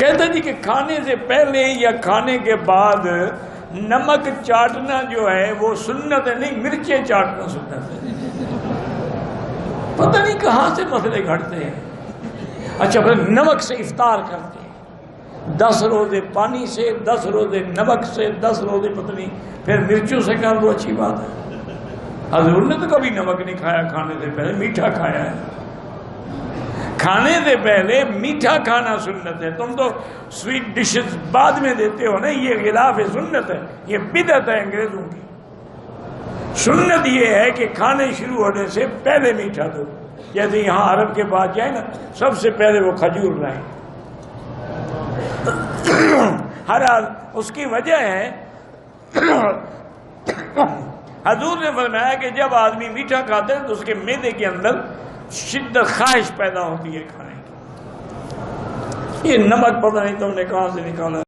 کہتے جی کہ کھانے سے پہلے یا کھانے کے بعد نمک چاٹنا جو ہے وہ سنت ہے نہیں، مرچیں چاٹنا سنت ہے۔ پتہ نہیں کہاں سے مسئلے گھڑتے ہیں۔ اچھا پھر نمک سے افطار کرتے ہیں، 10 روزے پانی سے، 10 روزے نمک سے، 10 روزے پتہ نہیں پھر مرچوں سے کہا وہ اچھی بات ہے۔ حضور نے تو کبھی نمک نہیں کھایا، کھانے سے پہلے میٹھا کھایا ہے۔ کھانے سے پہلے میٹھا کھانا سنت ہے، تم تو سویٹ ڈشز بعد میں دیتے ہو نا، یہ خلاف سنت ہے، یہ بدعت ہے انگریزوں کی۔ سنت یہ ہے کہ کھانے شروع ہونے سے پہلے میٹھا دو، جیسے یہاں عرب کے پاس جائے نا سب سے پہلے وہ کھجور لائیں۔ ہر حال اس کی وجہ ہے حضور نے فرمایا کہ جب آدمی میٹھا کھاتا ہے تو اس کے معدے کے اندر شدت خواہش پیدا ہوتی ہے کھانے کی۔ یہ نمک پتہ نہیں تم نے کہاں سے نکالا۔